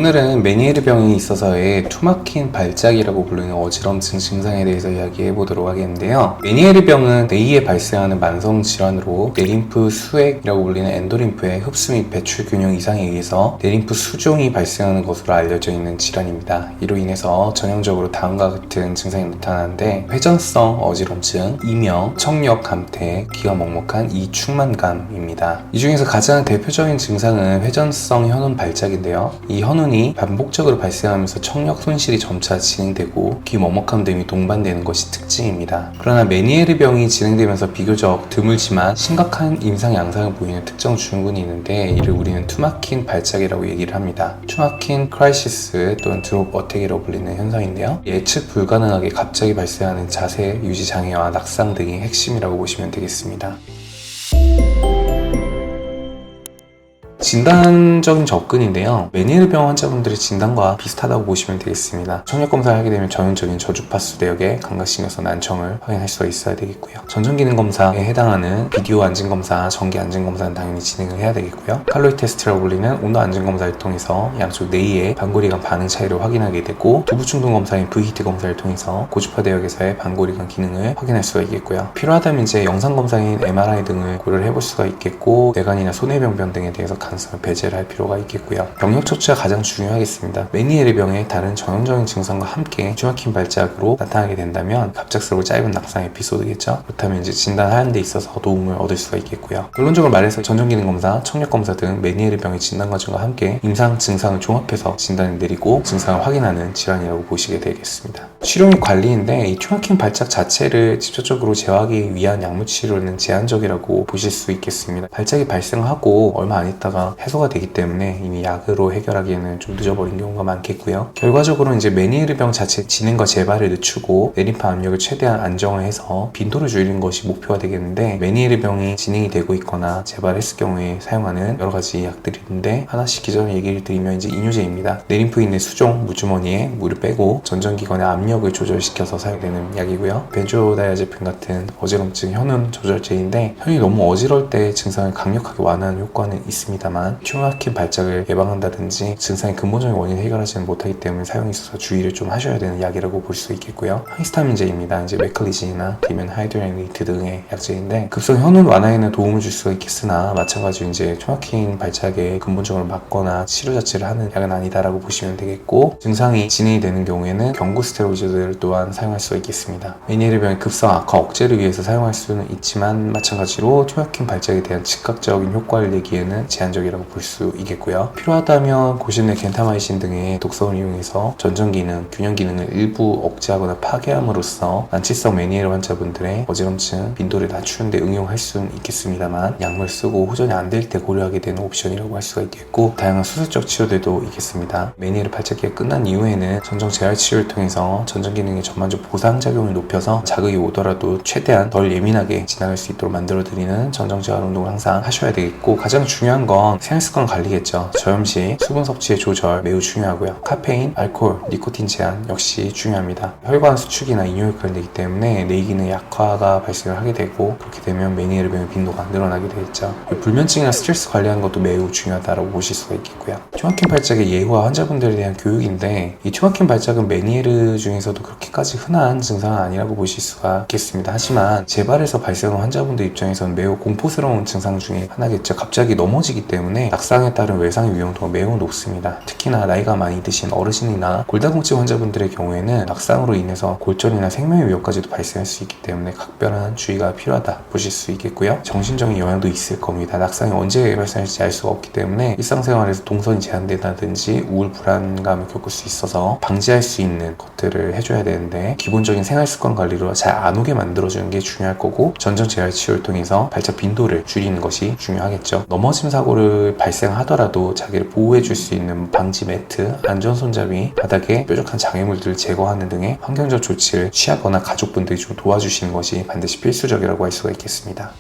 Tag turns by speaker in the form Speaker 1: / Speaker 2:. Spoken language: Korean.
Speaker 1: 오늘은 메니에르병이 있어서의 투막힌 발작이라고 부르는 어지럼증 증상에 대해서 이야기해 보도록 하겠는데요. 메니에르병은 뇌에 발생하는 만성 질환으로 뇌림프 수액이라고 불리는 엔도림프의 흡수 및 배출 균형 이상에 의해서 뇌림프 수종이 발생하는 것으로 알려져 있는 질환입니다. 이로 인해서 전형적으로 다음과 같은 증상이 나타나는데 회전성 어지럼증, 이명, 청력 감퇴, 귀가 먹먹한 이충만감입니다. 이 중에서 가장 대표적인 증상은 회전성 현운 발작인데요. 이 현운이 반복적으로 발생하면서 청력 손실이 점차 진행되고 귀 먹먹함 등이 동반되는 것이 특징입니다. 그러나 메니에르병이 진행되면서 비교적 드물지만 심각한 임상 양상을 보이는 특정 증후군이 있는데 이를 우리는 투막힌 발작이라고 얘기를 합니다. 투막힌 크라이시스 또는 드롭 어택이라고 불리는 현상인데요. 예측 불가능하게 갑자기 발생하는 자세 유지 장애와 낙상 등이 핵심이라고 보시면 되겠습니다. 진단적인 접근인데요. 메니에르병 환자분들의 진단과 비슷하다고 보시면 되겠습니다. 청력 검사를 하게 되면 전형적인 저주파수 내역의 감각신경성 난청을 확인할 수가 있어야 되겠고요. 전천기능 검사에 해당하는 비디오 안진 검사, 전기 안진 검사는 당연히 진행을 해야 되겠고요. 칼로리 테스트라고 불리는 온도 안진 검사를 통해서 양쪽 뇌의 반고리 간 반응 차이를 확인하게 되고 두부충동 검사인 V히트 검사를 통해서 고주파 대역에서의 반고리 간 기능을 확인할 수가 있겠고요. 필요하다면 이제 영상 검사인 MRI 등을 고려를 해볼 수가 있겠고 뇌관이나 손해병변 등에 대해서 가능성을 배제를 할 필요가 있겠고요. 병력 처치가 가장 중요하겠습니다. 메니에르병의 다른 전형적인 증상과 함께 투막힌 발작으로 나타나게 된다면 갑작스러워 짧은 낙상 에피소드겠죠. 그렇다면 이제 진단하는 데 있어서 도움을 얻을 수가 있겠고요. 결론적으로 말해서 전정기능 검사, 청력 검사 등 메니에르병의 진단 과정과 함께 임상 증상을 종합해서 진단을 내리고 증상을 확인하는 질환이라고 보시게 되겠습니다. 치료 및 관리인데 이 투막힌 발작 자체를 직접적으로 제어하기 위한 약물 치료는 제한적이라고 보실 수 있겠습니다. 발작이 발생하고 얼마 안 있다가 해소가 되기 때문에 이미 약으로 해결하기에는 좀 늦어버린 경우가 많겠고요. 결과적으로 이제 메니에르병 자체 진행과 재발을 늦추고 뇌림프 압력을 최대한 안정을 해서 빈도를 줄이는 것이 목표가 되겠는데 메니에르병이 진행이 되고 있거나 재발했을 경우에 사용하는 여러 가지 약들이 있는데 하나씩 기존에 얘기를 드리면 이제 이뇨제입니다. 뇌림프 있는 수종 무주머니에 물을 빼고 전정기관의 압력을 조절시켜서 사용되는 약이고요. 벤조다이아제핀 같은 어지럼증 현운 조절제인데 현이 너무 어지러울 때 증상을 강력하게 완화하는 효과는 있습니다. 투막힌 발작을 예방한다든지 증상의 근본적인 원인을 해결하지는 못하기 때문에 사용에 있어서 주의를 좀 하셔야 되는 약이라고 볼 수 있겠고요. 히스타민제입니다. 이제 메클리진이나 디멘하이드레니트 등의 약제인데 급성 현운 완화에는 도움을 줄 수가 있겠으나 마찬가지로 이제 투막힌 발작에 근본적으로 막거나 치료 자체를 하는 약은 아니다라고 보시면 되겠고 증상이 진행이 되는 경우에는 경구 스테로이드를 또한 사용할 수가 있겠습니다. 메니에르병의 급성 악화 억제를 위해서 사용할 수는 있지만 마찬가지로 투막힌 발작에 대한 즉각적인 효과를 내기에는 제한적이라고 볼 수 있겠고요. 필요하다면 고신내 겐타마이신 등의 독성을 이용해서 전정기능, 균형기능을 일부 억제하거나 파괴함으로써 난치성 메니에르 환자분들의 어지럼증 빈도를 낮추는 데 응용할 수는 있겠습니다만 약물 쓰고 호전이 안 될 때 고려하게 되는 옵션이라고 할 수가 있겠고 다양한 수술적 치료들도 있겠습니다. 메니에르 발작기가 끝난 이후에는 전정 재활 치료를 통해서 전정기능의 전반적 보상작용을 높여서 자극이 오더라도 최대한 덜 예민하게 지나갈 수 있도록 만들어드리는 전정 재활 운동을 항상 하셔야 되겠고 가장 중요한 건 생활습관 관리겠죠. 저염식, 수분 섭취의 조절 매우 중요하고요. 카페인, 알코올, 니코틴 제한 역시 중요합니다. 혈관 수축이나 이뇨효과를 내기 때문에 뇌 기능 약화가 발생을 하게 되고 그렇게 되면 메니에르병의 빈도가 늘어나게 되겠죠. 불면증이나 스트레스 관리하는 것도 매우 중요하다고 보실 수가 있겠고요. 투막힌 발작의 예후와 환자분들에 대한 교육인데 이 투막힌 발작은 메니에르 중에서도 그렇게까지 흔한 증상은 아니라고 보실 수가 있겠습니다. 하지만 재발에서 발생한 환자분들 입장에서는 매우 공포스러운 증상 중에 하나겠죠. 갑자기 넘어지기 때문에 낙상에 따른 외상의 위험도가 매우 높습니다. 특히나 나이가 많이 드신 어르신이나 골다공증 환자분들의 경우에는 낙상으로 인해서 골절이나 생명의 위협까지도 발생할 수 있기 때문에 각별한 주의가 필요하다 보실 수 있겠고요. 정신적인 영향도 있을 겁니다. 낙상이 언제 발생할지 알 수가 없기 때문에 일상생활에서 동선이 제한된다든지 우울 불안감을 겪을 수 있어서 방지할 수 있는 것들을 해줘야 되는데 기본적인 생활습관 관리로 잘 안 오게 만들어주는 게 중요할 거고 전정 재활 치료를 통해서 발작 빈도를 줄이는 것이 중요하겠죠. 넘어짐 사고를 발생하더라도 자기를 보호해줄 수 있는 방지 매트, 안전손잡이, 바닥에 뾰족한 장애물들을 제거하는 등의 환경적 조치를 취하거나 가족분들이 좀 도와주시는 것이 반드시 필수적이라고 할 수가 있겠습니다.